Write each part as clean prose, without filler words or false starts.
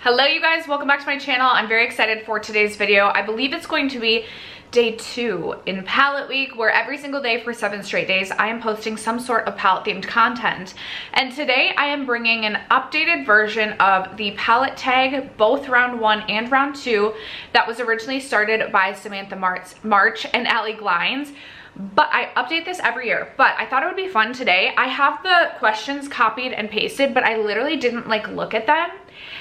Hello you guys, welcome back to my channel. I'm very excited for today's video. I believe it's going to be day 2 in palette week, where every single day for 7 straight days I am posting some sort of palette themed content. And today I am bringing an updated version of the palette tag, both round 1 and round 2, that was originally started by Samantha March and Allie Glines. But I update this every year, but I thought it would be fun today. I have the questions copied and pasted, but I literally didn't like look at them.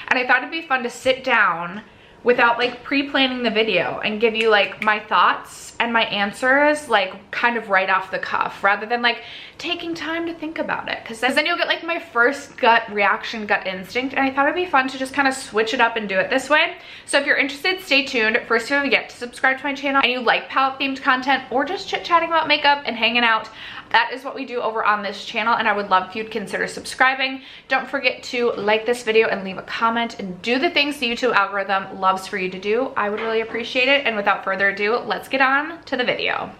And I thought it'd be fun to sit down without like pre-planning the video and give you like my thoughts and my answers like kind of right off the cuff, rather than like taking time to think about it, because then you'll get like my first gut reaction, gut instinct. And I thought it'd be fun to just kind of switch it up and do it this way. So if you're interested, stay tuned. First, don't forget to subscribe to my channel, and you like palette themed content or just chit-chatting about makeup and hanging out, that is what we do over on this channel, and I would love if you'd consider subscribing. Don't forget to like this video and leave a comment and do the things the YouTube algorithm loves for you to do. I would really appreciate it. And without further ado, let's get on to the video.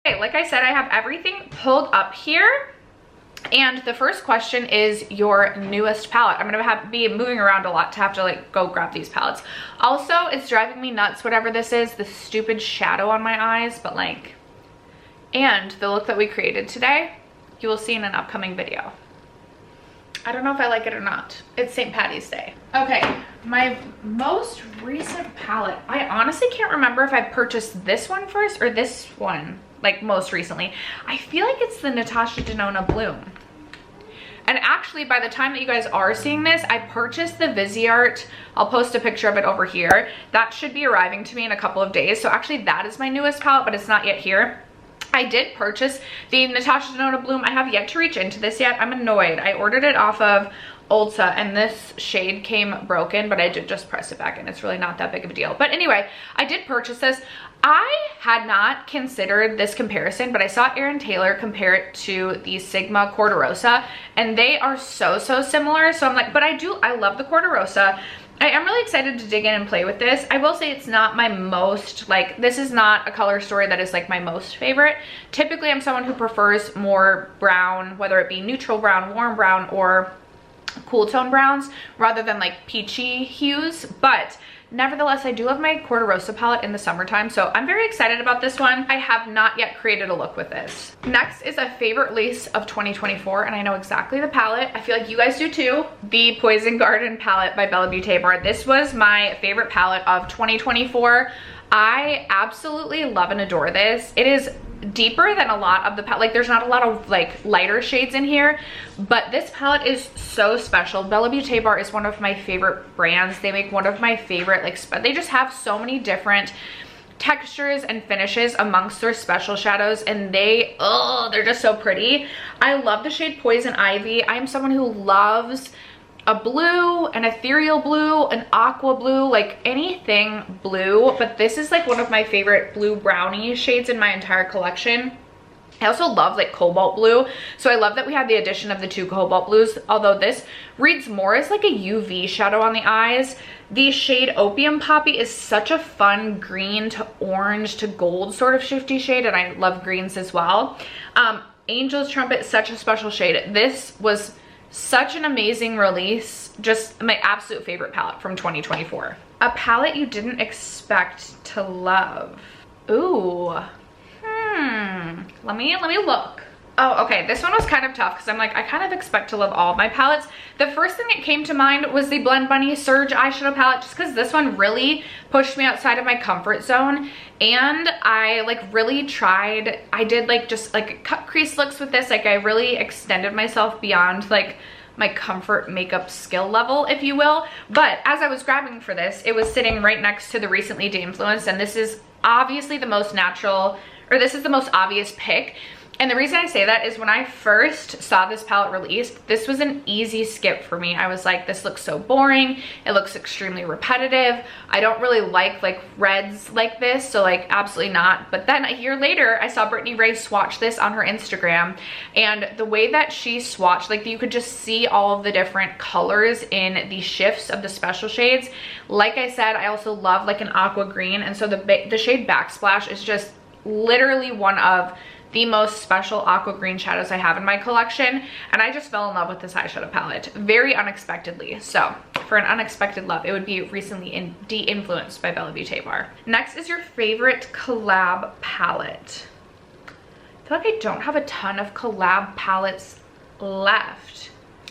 Okay, like I said, I have everything pulled up here. And the first question is your newest palette. I'm gonna be moving around a lot to have to like go grab these palettes. Also, it's driving me nuts, whatever this is, the stupid shadow on my eyes, but like, and the look that we created today, you will see in an upcoming video. I don't know if I like it or not. It's St. Patty's Day. Okay, my most recent palette. I honestly can't remember if I purchased this one first or this one, like most recently. I feel like it's the Natasha Denona Bloom. And actually, by the time that you guys are seeing this, I purchased the Viseart. I'll post a picture of it over here. That should be arriving to me in a couple of days. So actually that is my newest palette, but it's not yet here. I did purchase the Natasha Denona Bloom. I have yet to reach into this yet. I'm annoyed. I ordered it off of Ulta and this shade came broken, but I did just press it back in. It's really not that big of a deal. But anyway, I did purchase this. I had not considered this comparison, but I saw Erin Taylor compare it to the Sigma Corderosa, and they are so similar. So I'm like, but I love the Corderosa. I am really excited to dig in and play with this. I will say it's not my most, like, this is not a color story that is like my most favorite. Typically, I'm someone who prefers more brown, whether it be neutral brown, warm brown, or cool tone browns, rather than like peachy hues. But nevertheless, I do love my Corderosa palette in the summertime, so I'm very excited about this one. I have not yet created a look with this. Next is a favorite release of 2024, and I know exactly the palette. I feel like you guys do too. The Poison Garden palette by Bella Beauté Bar. This was my favorite palette of 2024. I absolutely love and adore this. It is deeper than a lot of the palette. Like, there's not a lot of like lighter shades in here, but this palette is so special. Bella Beauté Bar is one of my favorite brands. They make one of my favorite, like, they just have so many different textures and finishes amongst their special shadows, and they're just so pretty. I love the shade Poison Ivy. I'm someone who loves a blue, an ethereal blue, an aqua blue, like anything blue, but this is like one of my favorite blue brownie shades in my entire collection. I also love like cobalt blue, so I love that we had the addition of the 2 cobalt blues, although this reads more as like a UV shadow on the eyes. The shade Opium Poppy is such a fun green to orange to gold sort of shifty shade, and I love greens as well. Angel's Trumpet, such a special shade. This was such an amazing release. Just my absolute favorite palette from 2024. A palette you didn't expect to love. Ooh. Let me look. Oh, okay, this one was kind of tough because I'm like, I kind of expect to love all of my palettes. The first thing that came to mind was the Blend Bunny Surge eyeshadow palette, just because this one really pushed me outside of my comfort zone, and I like really tried. I did like just like cut crease looks with this. Like, I really extended myself beyond like my comfort makeup skill level, if you will. But as I was grabbing for this, it was sitting right next to the Recently Influenced, and this is obviously the most natural, or this is the most obvious pick. And the reason I say that is when I first saw this palette released, this was an easy skip for me. I was like, this looks so boring. It looks extremely repetitive. I don't really like reds like this, so like absolutely not. But then a year later, I saw Brittany Ray swatch this on her Instagram, and the way that she swatched, like you could just see all of the different colors in the shifts of the special shades. Like I said, I also love like an aqua green, and so the shade Backsplash is just literally one of the most special aqua green shadows I have in my collection, and I just fell in love with this eyeshadow palette very unexpectedly. So for an unexpected love, it would be recently de-influenced by Bella Beauté bar. Next is your favorite collab palette. I feel like I don't have a ton of collab palettes left.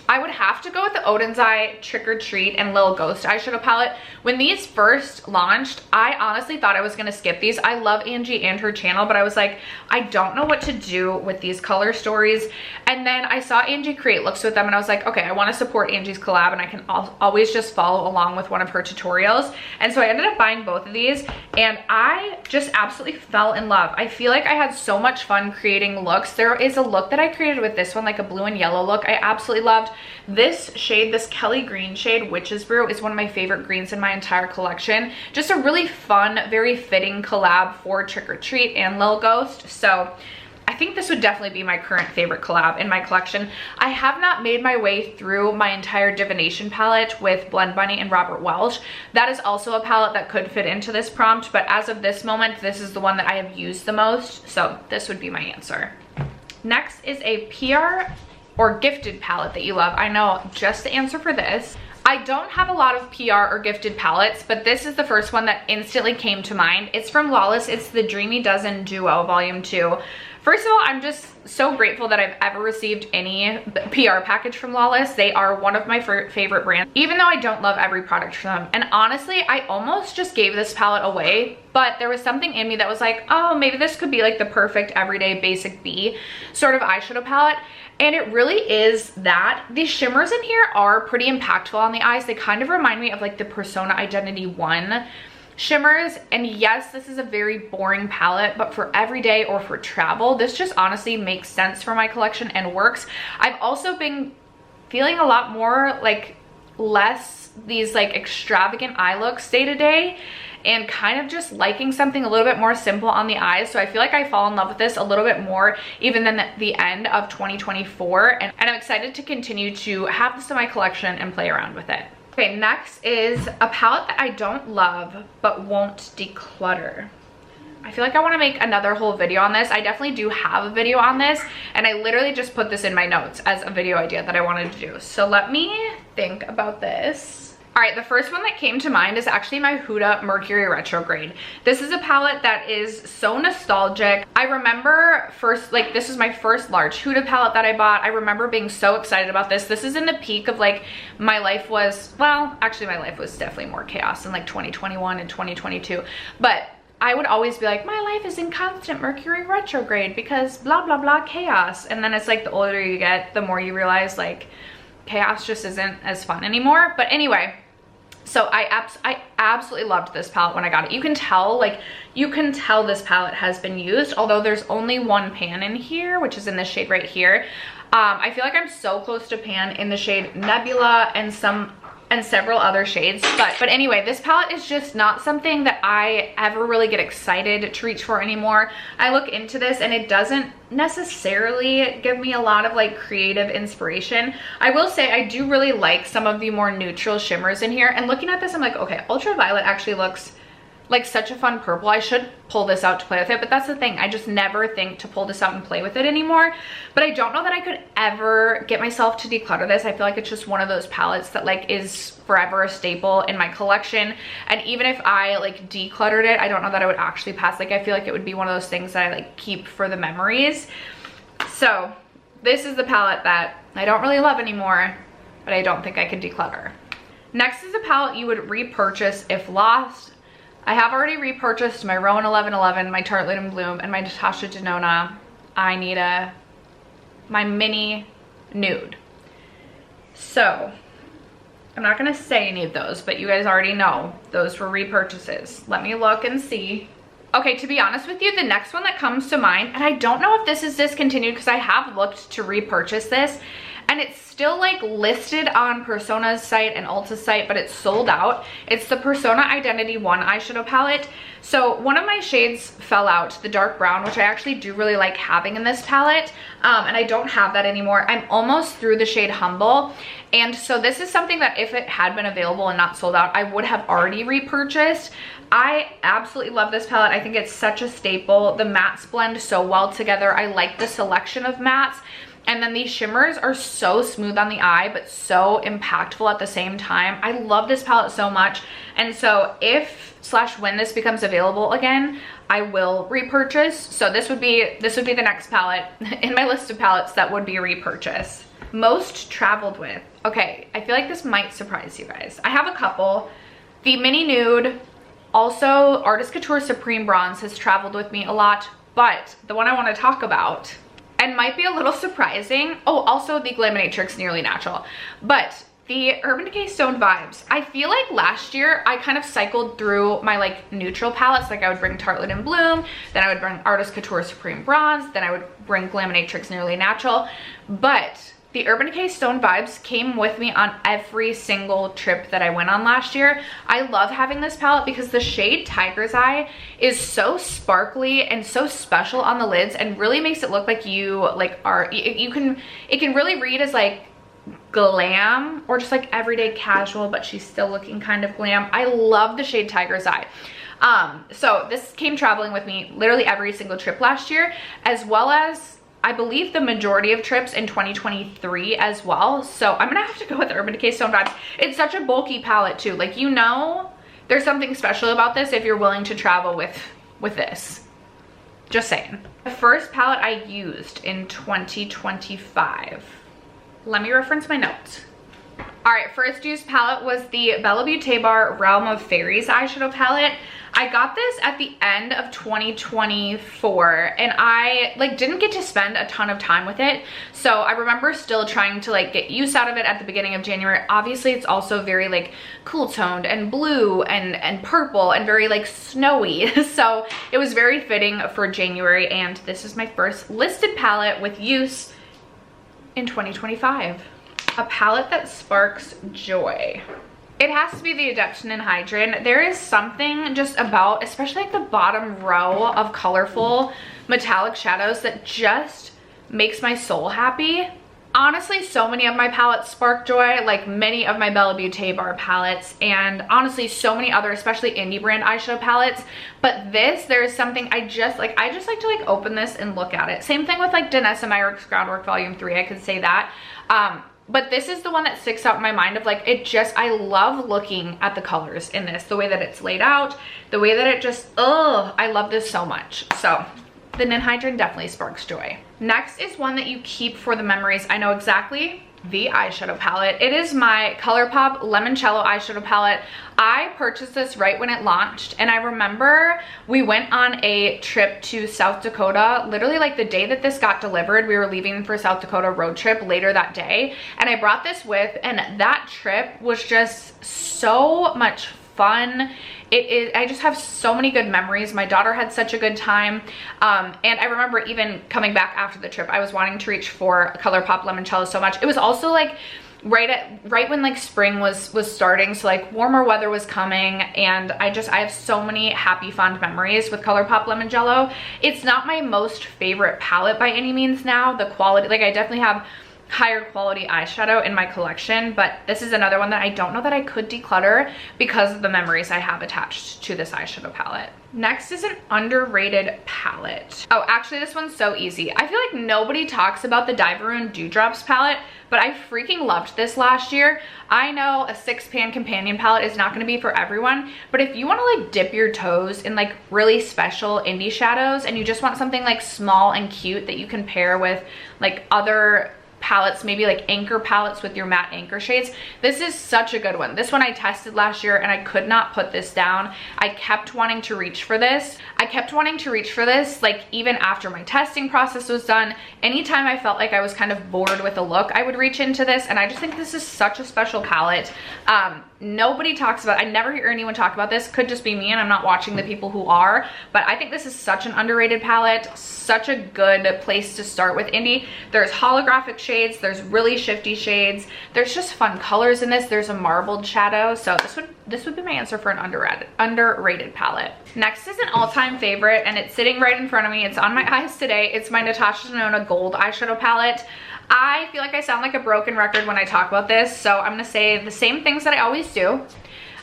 I would have to go with the Odin's Eye, Trick or Treat, and Lil Ghost eyeshadow palette. When these first launched, I honestly thought I was gonna skip these. I love Angie and her channel, but I was like, I don't know what to do with these color stories. And then I saw Angie create looks with them, and I was like, okay, I wanna support Angie's collab, and I can always just follow along with one of her tutorials. And so I ended up buying both of these, and I just absolutely fell in love. I feel like I had so much fun creating looks. There is a look that I created with this one, like a blue and yellow look, I absolutely loved. This shade, this Kelly green shade, Witch's Brew, is one of my favorite greens in my entire collection. Just a really fun, very fitting collab for Trick or Treat and Lil Ghost. So I think this would definitely be my current favorite collab in my collection. I have not made my way through my entire Divination palette with Blend Bunny and Robert Welch. That is also a palette that could fit into this prompt, but as of this moment, this is the one that I have used the most, so this would be my answer. Next is a PR or gifted palette that you love. I know just the answer for this. I don't have a lot of PR or gifted palettes, but this is the first one that instantly came to mind. It's from Lawless. It's the Dreamy Dozen Duo Volume 2. First of all, I'm just so grateful that I've ever received any PR package from Lawless. They are one of my favorite brands, even though I don't love every product from them. And honestly, I almost just gave this palette away, but there was something in me that was like, oh, maybe this could be like the perfect everyday basic B sort of eyeshadow palette. And it really is that. The shimmers in here are pretty impactful on the eyes. They kind of remind me of like the Persona Identity 1 shimmers. And yes, this is a very boring palette, but for everyday or for travel, this just honestly makes sense for my collection and works. I've also been feeling a lot more like less these like extravagant eye looks day to day, and kind of just liking something a little bit more simple on the eyes. So I feel like I fall in love with this a little bit more even than the end of 2024. And I'm excited to continue to have this in my collection and play around with it. Okay, next is a palette that I don't love but won't declutter. I feel like I want to make another whole video on this. I definitely do have a video on this, and I literally just put this in my notes as a video idea that I wanted to do. So let me think about this. All right, the first one that came to mind is actually my Huda Mercury Retrograde. This is a palette that is so nostalgic. I remember this is my first large Huda palette that I bought. I remember being so excited about this. This is in the peak of like my life was, well, actually my life was definitely more chaos in like 2021 and 2022. But I would always be like, my life is in constant Mercury retrograde because blah, blah, blah, chaos. And then it's like the older you get, the more you realize like chaos just isn't as fun anymore. But anyway, so I absolutely loved this palette when I got it. You can tell this palette has been used, although there's only one pan in here, which is in this shade right here. I feel like I'm so close to pan in the shade Nebula and several other shades, but anyway, this palette is just not something that I ever really get excited to reach for anymore. I look into this and it doesn't necessarily give me a lot of like creative inspiration. I will say I do really like some of the more neutral shimmers in here, and looking at this I'm like, okay, Ultraviolet actually looks like such a fun purple. I should pull this out to play with it, but that's the thing, I just never think to pull this out and play with it anymore. But I don't know that I could ever get myself to declutter this. I feel like it's just one of those palettes that like is forever a staple in my collection, and even if I like decluttered it, I don't know that I would actually pass. Like I feel like it would be one of those things that I like keep for the memories. So this is the palette that I don't really love anymore, but I don't think I can declutter. Next is a palette you would repurchase if lost. I have already repurchased my Rowan 1111, my Tartelette and Bloom, and my Natasha Denona. I need my mini nude. So I'm not gonna say any of those, but you guys already know those were repurchases. Let me look and see. Okay, to be honest with you, the next one that comes to mind, and I don't know if this is discontinued because I have looked to repurchase this, and it's still like listed on Persona's site and Ulta's site, but it's sold out. It's the Persona Identity 1 eyeshadow palette. So one of my shades fell out, the dark brown, which I actually do really like having in this palette, and I don't have that anymore. I'm almost through the shade Humble, and so this is something that if it had been available and not sold out, I would have already repurchased. I absolutely love this palette. I think it's such a staple. The mattes blend so well together. I like the selection of mattes. And then these shimmers are so smooth on the eye, but so impactful at the same time. I love this palette so much. And so if/when this becomes available again, I will repurchase. So this would be the next palette in my list of palettes that would be a repurchase. Most traveled with. Okay, I feel like this might surprise you guys. I have a couple. The Mini Nude, also Artist Couture Supreme Bronze has traveled with me a lot, but the one I want to talk about, and might be a little surprising. Oh, also the Glaminatrix Nearly Natural. But the Urban Decay Stone Vibes. I feel like last year I kind of cycled through my like neutral palettes. Like I would bring Tartelette in Bloom, then I would bring Artist Couture Supreme Bronze, then I would bring Glaminatrix Nearly Natural. But the Urban Decay Stone Vibes came with me on every single trip that I went on last year. I love having this palette because the shade Tiger's Eye is so sparkly and so special on the lids and really makes it look like you like are, it can really read as like glam or just like everyday casual, but she's still looking kind of glam. I love the shade Tiger's Eye. So this came traveling with me literally every single trip last year, as well as I believe the majority of trips in 2023 as well. So I'm gonna have to go with Urban Decay Stone Vibes. It's such a bulky palette too. Like, you know, there's something special about this if you're willing to travel with this. Just saying. The first palette I used in 2025. Let me reference my notes. All right, first used palette was the Bella Beauté Bar Realm of Fairies eyeshadow palette. I got this at the end of 2024 and I like didn't get to spend a ton of time with it. So I remember still trying to like get use out of it at the beginning of January. Obviously it's also very like cool toned and blue and purple and very like snowy. So it was very fitting for January, and this is my first listed palette with use in 2025. A palette that sparks joy. It has to be the Adaption and Hydrin. There is something just about, especially like the bottom row of colorful metallic shadows, that just makes my soul happy. Honestly, so many of my palettes spark joy, like many of my Bella Beauté Bar palettes, and honestly so many other, especially indie brand eyeshadow palettes. But this, there is something I just like to like open this and look at it. Same thing with like Danessa Myricks Groundwork Volume 3, I could say that. But this is the one that sticks out in my mind of like, it just, I love looking at the colors in this, the way that it's laid out, the way that it just, oh, I love this so much. So the Ninhydrin definitely sparks joy. Next is one that you keep for the memories. I know exactly, the eyeshadow palette. It is my ColourPop Limoncello eyeshadow palette. I purchased this right when it launched, and I remember we went on a trip to South Dakota, literally like the day that this got delivered. We were leaving for South Dakota road trip later that day, and I brought this with, and that trip was just so much fun. I just have so many good memories. My daughter had such a good time, and I remember even coming back after the trip, I was wanting to reach for ColourPop Limoncello so much. It was also like right when like spring was starting, so like warmer weather was coming, and I have so many happy fond memories with ColourPop Limoncello. It's not my most favorite palette by any means now. The quality, like, I definitely have higher quality eyeshadow in my collection, but this is another one that I don't know that I could declutter because of the memories I have attached to this eyeshadow palette. Next is an underrated palette. Oh, actually this one's so easy. I feel like nobody talks about the Diveroon Dewdrops palette, but I freaking loved this last year. I know a 6-pan companion palette is not going to be for everyone, but if you want to like dip your toes in like really special indie shadows and you just want something like small and cute that you can pair with like other palettes, maybe like anchor palettes with your matte anchor shades, this is such a good one. This one I tested last year and I could not put this down. I kept wanting to reach for this. Like even after my testing process was done. Anytime I felt like I was kind of bored with a look, I would reach into this, and I just think this is such a special palette. Nobody talks about, I never hear anyone talk about this. Could just be me and I'm not watching the people who are, but I think this is such an underrated palette, such a good place to start with indie. There's holographic shades shades, there's really shifty shades, there's just fun colors in this. There's a marbled shadow, so this would be my answer for an underrated palette. Next is an all-time favorite, and it's sitting right in front of me. It's on my eyes today. It's my Natasha Denona gold eyeshadow palette. I feel like I sound like a broken record when I talk about this, so I'm gonna say the same things that I always do.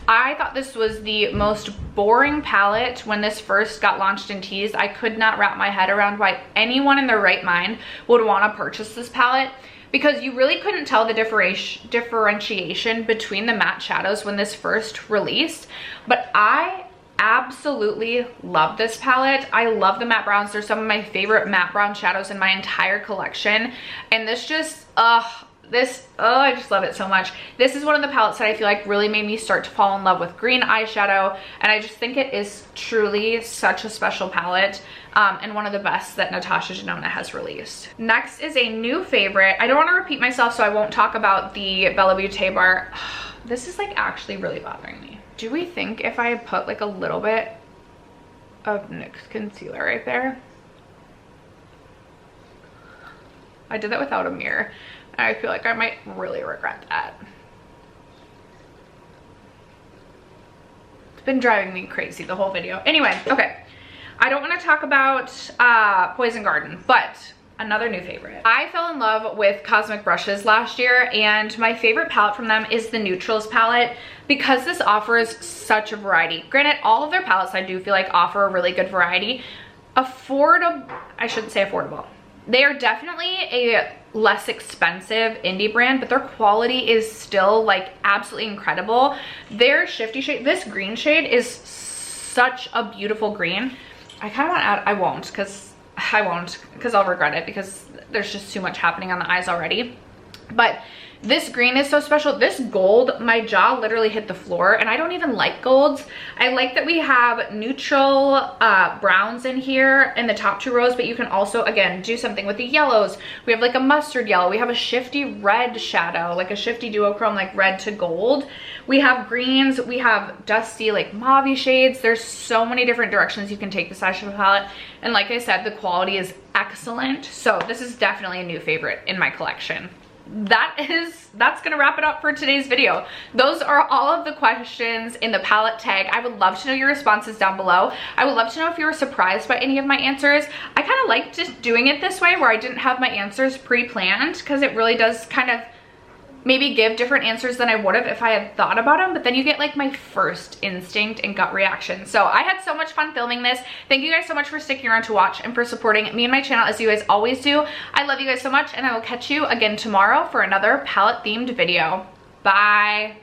I thought this was the most boring palette when this first got launched in teas. I could not wrap my head around why anyone in their right mind would want to purchase this palette, because you really couldn't tell the differentiation between the matte shadows when this first released. But I absolutely love this palette. I love the matte browns. They're some of my favorite matte brown shadows in my entire collection, and this just I just love it so much. This is one of the palettes that I feel like really made me start to fall in love with green eyeshadow, and I just think it is truly such a special palette, and one of the best that Natasha Denona has released. Next is a new favorite. I don't want to repeat myself, so I won't talk about the Bella Beauté bar. This is like actually really bothering me. Do we think if I put like a little bit of NYX concealer right there? I did that without a mirror. I feel like I might really regret that. It's been driving me crazy the whole video. Anyway, okay. I don't want to talk about Poison Garden, but another new favorite. I fell in love with Cosmic Brushes last year, and my favorite palette from them is the Neutrals palette, because this offers such a variety. Granted, all of their palettes I do feel like offer a really good variety. Affordable, I shouldn't say affordable. They are definitely a less expensive indie brand, but their quality is still like absolutely incredible. Their shifty shade, this green shade is such a beautiful green. I kind of want to add, I won't because I'll regret it, because there's just too much happening on the eyes already. But this green is so special. This gold, my jaw literally hit the floor, and I don't even like golds. I like that we have neutral browns in here in the top two rows, but you can also, again, do something with the yellows. We have like a mustard yellow. We have a shifty red shadow, like a shifty duochrome, like red to gold. We have greens. We have dusty, like mauve shades. There's so many different directions you can take this eyeshadow palette. And like I said, the quality is excellent. So this is definitely a new favorite in my collection. That's gonna wrap it up for today's video. Those are all of the questions in the palette tag. I would love to know your responses down below. I would love to know if you were surprised by any of my answers. I kind of like just doing it this way, where I didn't have my answers pre-planned, because it really does kind of maybe give different answers than I would have if I had thought about them, but then you get like my first instinct and gut reaction. So I had so much fun filming this. Thank you guys so much for sticking around to watch and for supporting me and my channel as you guys always do. I love you guys so much, and I will catch you again tomorrow for another palette themed video. Bye.